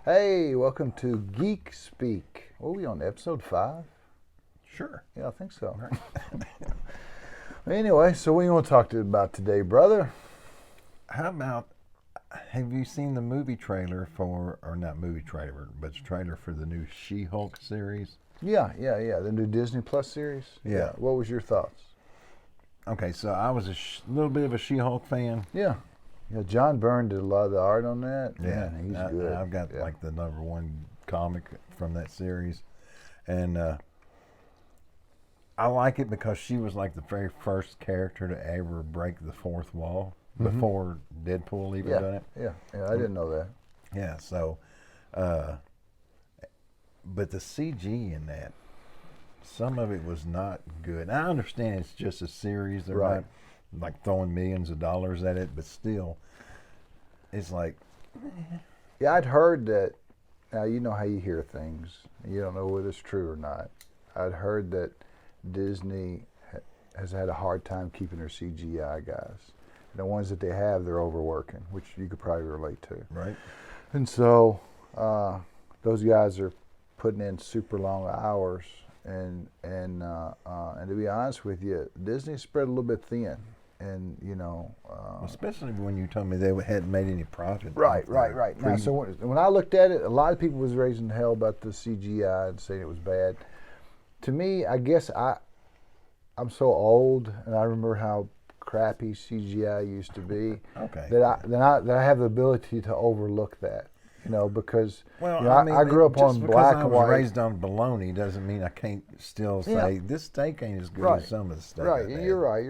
Hey, welcome to Geek Speak. What are we on, episode 5? Sure. Yeah, I think so. Right. Anyway, so what do you want to talk about today, brother? How about, have you seen the movie trailer for, or not movie trailer, but the trailer for the new She-Hulk series? Yeah, the new Disney Plus series. Yeah. What was your thoughts? Okay, so I was a little bit of a She-Hulk fan. Yeah, John Byrne did a lot of the art on that. Yeah, Man, he's good. I've got like the #1 comic from that series. And I like it because she was like the very first character to ever break the fourth wall before Deadpool even done it. Yeah, I didn't know that. Yeah, so, but the CG in that, some of it was not good. I understand it's just a series. They're Right. not like throwing millions of dollars at it, but still, it's like, Yeah, I'd heard that. Now, you know how you hear things. You don't know whether it's true or not. I'd heard that Disney has had a hard time keeping their CGI guys. The ones that they have, they're overworking, which you could probably relate to. right? And so those guys are putting in super long hours. And to be honest with you, Disney spread a little bit thin. And, Especially when you told me they hadn't made any profit. Right. Now, so when I looked at it, a lot of people was raising hell about the CGI and saying it was bad. To me, I guess I'm so old, and I remember how crappy CGI used to be. Okay. That I have the ability to overlook that, because Well, I grew up on black and I was white. raised on bologna doesn't mean I can't still say this steak ain't as good as some of the steak. Right, I've had. you're right,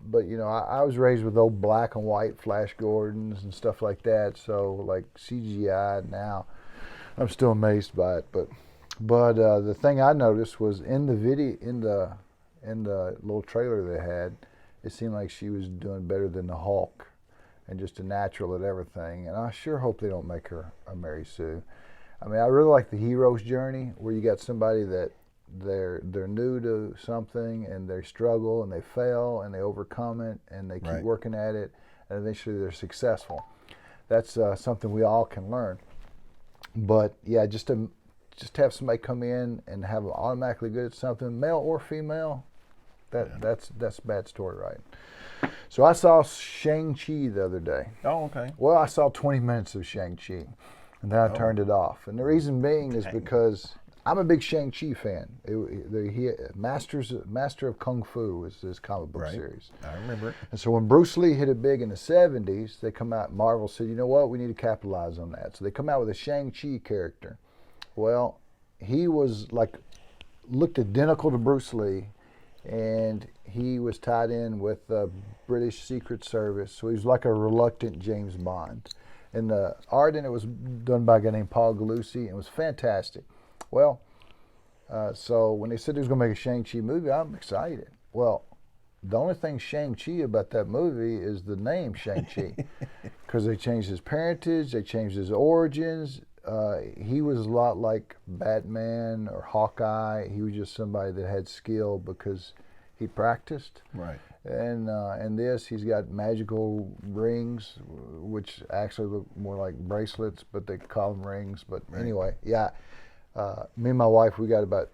but I was raised with old black and white Flash Gordons and stuff like that. So like CGI now, I'm still amazed by it. But the thing I noticed was in the video, in the little trailer they had, it seemed like she was doing better than the Hulk, and just a natural at everything. And I sure hope they don't make her a Mary Sue. I mean, I really like the hero's journey, where you got somebody that they're new to something and they struggle and they fail and they overcome it and they keep Right. working at it, and eventually they're successful. That's something we all can learn. But yeah, just have somebody come in and have them automatically good at something, male or female, that's a bad story, right? So I saw Shang-Chi the other day. Oh, okay. Well, I saw 20 minutes of Shang-Chi, and then I turned it off. And the reason being is because I'm a big Shang-Chi fan. Master of Kung Fu is his comic book Right. series. I remember it. And so when Bruce Lee hit it big in the 70s, they come out, Marvel said, you know what, we need to capitalize on that. So they come out with a Shang-Chi character. Well, he was looked identical to Bruce Lee, and he was tied in with the British Secret Service. So he was like a reluctant James Bond. And the art in it was done by a guy named Paul Galusi, and it was fantastic. Well, so when they said they was going to make a Shang-Chi movie, I'm excited. Well, the only thing Shang-Chi about that movie is the name Shang-Chi, because they changed his parentage, they changed his origins. He was a lot like Batman or Hawkeye. He was just somebody that had skill because he practiced. Right. And this, he's got magical rings, which actually look more like bracelets, but they call them rings. But anyway, yeah. Me and my wife, we got about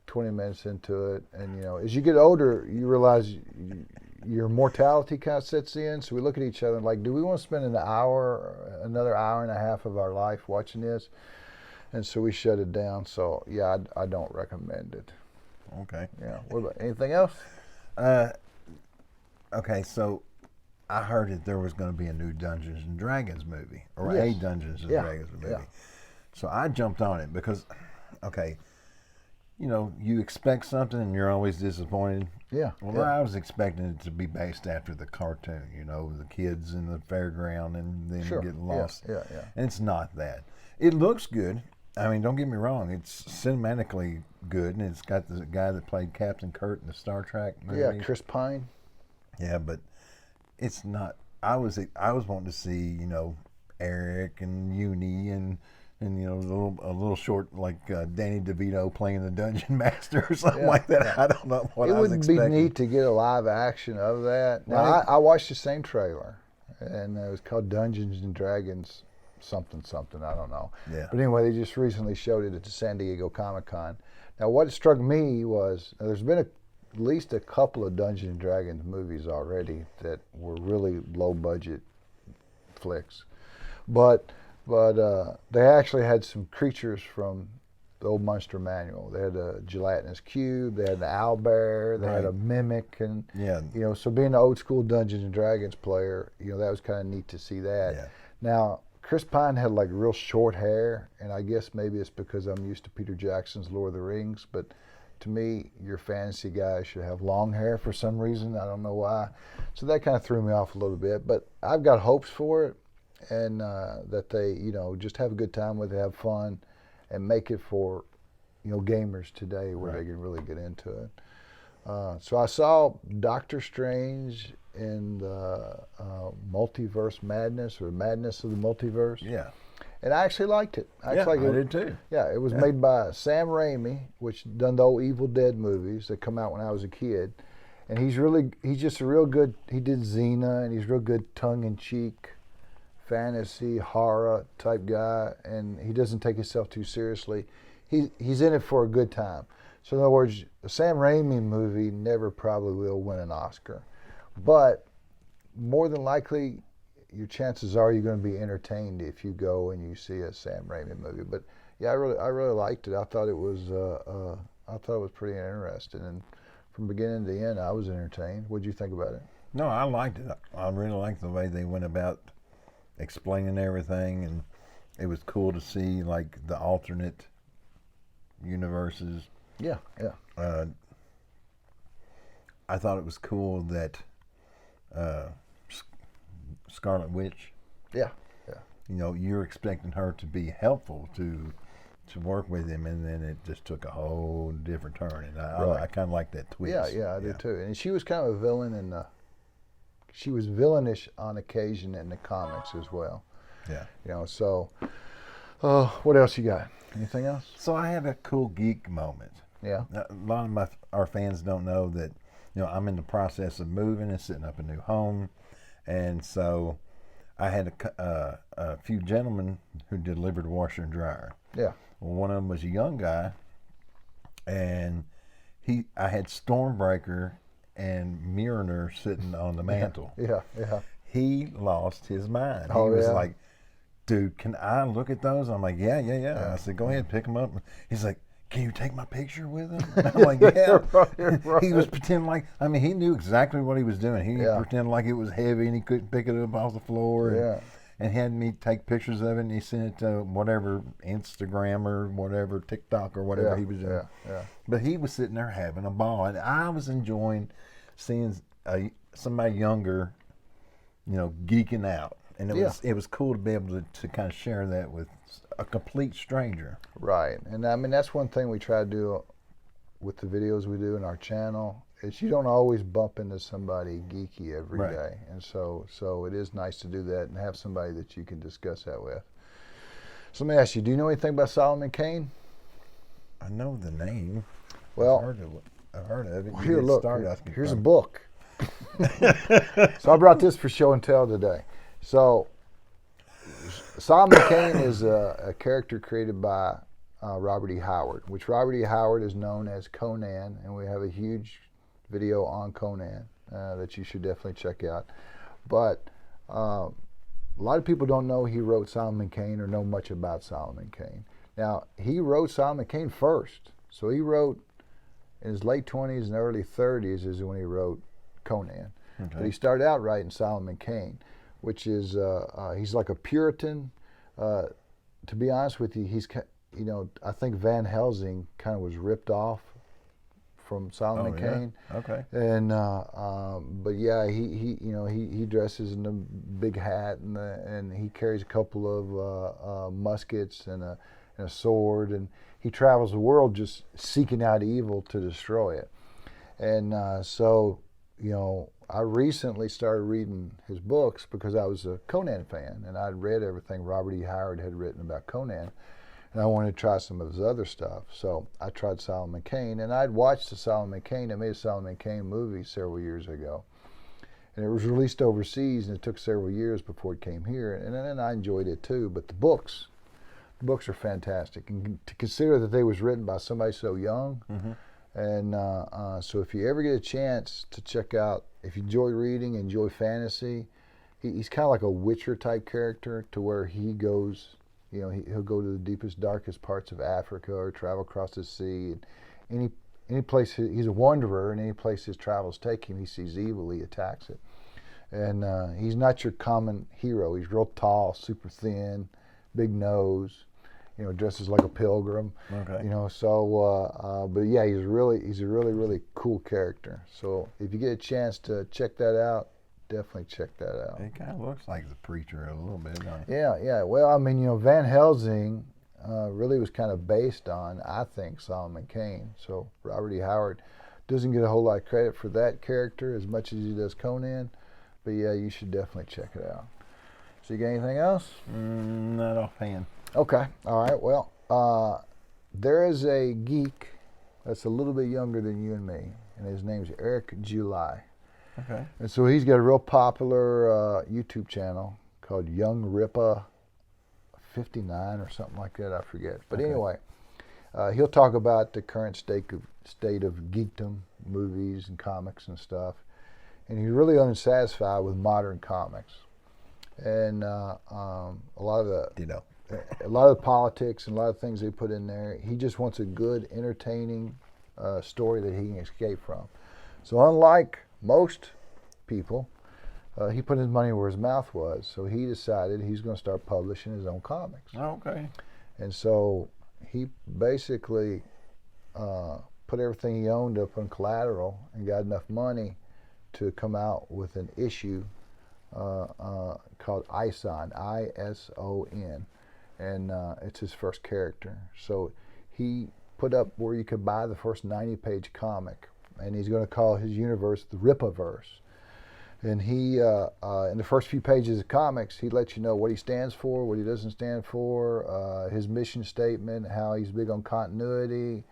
20 minutes into it, and as you get older, you realize your mortality kind of sets in. So we look at each other and like, do we want to spend another hour and a half of our life watching this? And so we shut it down. So yeah, I don't recommend it. Okay. Yeah. What about anything else? Okay, so I heard that there was going to be a new Dungeons and Dragons movie, or Yes. a Dungeons and Yeah, Dragons movie. yeah. So I jumped on it because, okay, you expect something and you're always disappointed. Yeah. Well, yeah. I was expecting it to be based after the cartoon, the kids in the fairground and then Sure. getting lost. Yeah. And it's not that. It looks good. I mean, don't get me wrong. It's cinematically good, and it's got the guy that played Captain Kirk in the Star Trek movie. Yeah, Chris Pine. Yeah, but it's not. I was wanting to see Eric and Uni and a little short like Danny DeVito playing the Dungeon Master or something like that. Yeah. I don't know what It I was would be expecting. neat to get a live action of that. Now, Right. I watched the same trailer, and it was called Dungeons and Dragons something. I don't know. Yeah. But anyway, they just recently showed it at the San Diego Comic-Con. Now, what struck me was there's been at least a couple of Dungeons and Dragons movies already that were really low budget flicks, but they actually had some creatures from the old Monster Manual. They had a gelatinous cube, they had an owlbear, they had a mimic, and so being an old school Dungeons and Dragons player, that was kind of neat to see that. Yeah. Now, Chris Pine had like real short hair, and I guess maybe it's because I'm used to Peter Jackson's Lord of the Rings, but to me, your fantasy guys should have long hair for some reason. I don't know why. So that kind of threw me off a little bit, but I've got hopes for it, and that they, just have a good time with it, have fun, and make it for, gamers today where they can really get into it. So I saw Doctor Strange in the Multiverse Madness, or Madness of the Multiverse. Yeah. And I actually liked it. I did too. Yeah, it was made by Sam Raimi, which done the old Evil Dead movies that come out when I was a kid. And he's just a real good, he did Xena, and he's real good tongue-in-cheek fantasy, horror type guy, and he doesn't take himself too seriously. He's in it for a good time. So in other words, a Sam Raimi movie never probably will win an Oscar. But more than likely, your chances are you're going to be entertained if you go and you see a Sam Raimi movie. But yeah, I really liked it. I thought it was pretty interesting, and from beginning to end, I was entertained. What did you think about it? No, I liked it. I really liked the way they went about explaining everything, and it was cool to see like the alternate universes. Yeah. I thought it was cool that Scarlet Witch. Yeah. You're expecting her to be helpful to work with him, and then it just took a whole different turn. And I kind of like that twist. Yeah, I did too. And she was kind of a villain she was villainish on occasion in the comics as well. Yeah. So what else you got? Anything else? So I had a cool geek moment. Yeah. A lot of our fans don't know that, I'm in the process of moving and setting up a new home. And so I had a few gentlemen who delivered washer and dryer. Yeah. Well, one of them was a young guy, and I had Stormbreaker and Mjolnir sitting on the mantle. Yeah. He lost his mind. Oh, he was like, dude, can I look at those? I'm like, yeah. I said, go ahead, pick them up. He's like, can you take my picture with him? I'm like, yeah. Right. He was pretending like, he knew exactly what he was doing. He pretended like it was heavy and he couldn't pick it up off the floor. And had me take pictures of it, and he sent it to whatever Instagram or whatever, TikTok or whatever he was doing. Yeah. But he was sitting there having a ball, and I was enjoying seeing somebody younger, geeking out. And it was cool to be able to kind of share that with a complete stranger. Right. And that's one thing we try to do with the videos we do in our channel, is you don't always bump into somebody geeky every day. And so it is nice to do that and have somebody that you can discuss that with. So let me ask you, do you know anything about Solomon Kane? I know the name. Well, I've heard of it. Well, here, look. Here's a book. So I brought this for show and tell today. So Solomon Kane is a character created by Robert E. Howard, which Robert E. Howard is known as Conan, and we have a huge video on Conan that you should definitely check out. But a lot of people don't know he wrote Solomon Kane or know much about Solomon Kane. Now, he wrote Solomon Kane first. So he wrote in his late 20s and early 30s is when he wrote Conan. Okay. But he started out writing Solomon Kane, which is, he's like a Puritan. To be honest with you, he's, I think Van Helsing kind of was ripped off from Solomon Kane. Okay. And but yeah, he dresses in a big hat, and he carries a couple of muskets and a sword, and he travels the world just seeking out evil to destroy it. And so I recently started reading his books because I was a Conan fan, and I'd read everything Robert E. Howard had written about Conan, and I wanted to try some of his other stuff. So I tried Solomon Kane, and I'd watched the Solomon Kane. I made a Solomon Kane movie several years ago, and it was released overseas, and it took several years before it came here, and then I enjoyed it too. But the books are fantastic, and to consider that they was written by somebody so young, and so if you ever get a chance to check out, if you enjoy reading, enjoy fantasy, he's kind of like a Witcher type character, to where he goes, you know, he'll go to the deepest, darkest parts of Africa or travel across the sea, and any place, he's a wanderer, and any place his travels take him, he sees evil, he attacks it. And he's not your common hero. He's real tall, super thin, big nose, you know, dresses like a pilgrim. Okay. You know, so but yeah, he's a really cool character. So if you get a chance to check that out, definitely check that out. It kind of looks like the preacher a little bit, doesn't it? Yeah. Well, I mean, you know, Van Helsing really was kind of based on, I think, Solomon Kane. So Robert E. Howard doesn't get a whole lot of credit for that character as much as he does Conan. But yeah, you should definitely check it out. So you got anything else? Not offhand. Okay. All right. Well, there is a geek that's a little bit younger than you and me, and his name's Eric July. Okay. And so he's got a real popular YouTube channel called Young Rippa 59 or something like that. I forget. But anyway, he'll talk about the current state of geekdom, movies and comics and stuff. And he's really unsatisfied with modern comics, and a lot of the politics and a lot of things they put in there. He just wants a good, entertaining story that he can escape from. So unlike most people, he put his money where his mouth was. So he decided he's going to start publishing his own comics. Okay. And so he basically put everything he owned up on collateral and got enough money to come out with an issue called ISON, I-S-O-N, and it's his first character. So he put up where you could buy the first 90-page comic, and he's going to call his universe the Rippaverse. And he, in the first few pages of comics, he lets you know what he stands for, what he doesn't stand for, his mission statement, how he's big on continuity,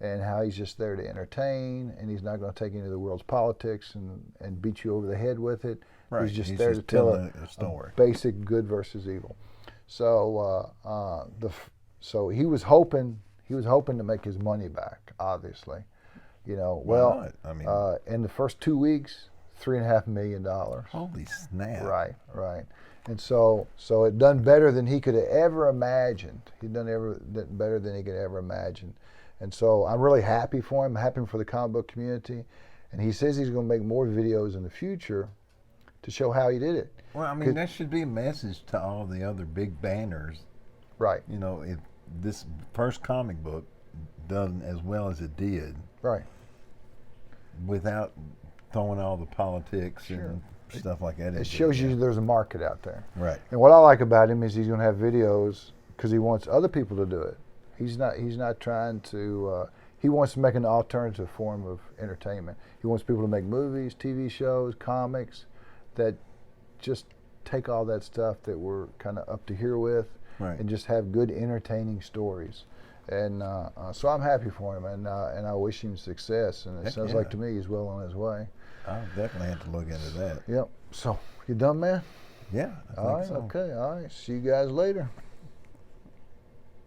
and how he's just there to entertain, and he's not going to take into the world's politics and beat you over the head with it. Right. He's just there to tell a story. A basic good versus evil. So so he was hoping to make his money back. Obviously, you know. Well, I mean, in the first 2 weeks, $3.5 million. Holy snap! Right. And so it done better than he could have ever imagined. He done better than he could ever imagine. And so I'm really happy for him, happy for the comic book community. And he says he's going to make more videos in the future to show how he did it. Well, I mean, that should be a message to all the other big banners. Right. You know, if this first comic book done as well as it did. Right. Without throwing all the politics and stuff like that. It shows you there's a market out there. Right. And what I like about him is he's going to have videos because he wants other people to do it. He's not trying to, he wants to make an alternative form of entertainment. He wants people to make movies, TV shows, comics that just take all that stuff that we're kind of up to here with and just have good, entertaining stories. And so I'm happy for him, and I wish him success. And it sounds like to me he's well on his way. I'll definitely have to look into that. Yep. So, you done, man? Yeah. All right. Okay. All right. See you guys later.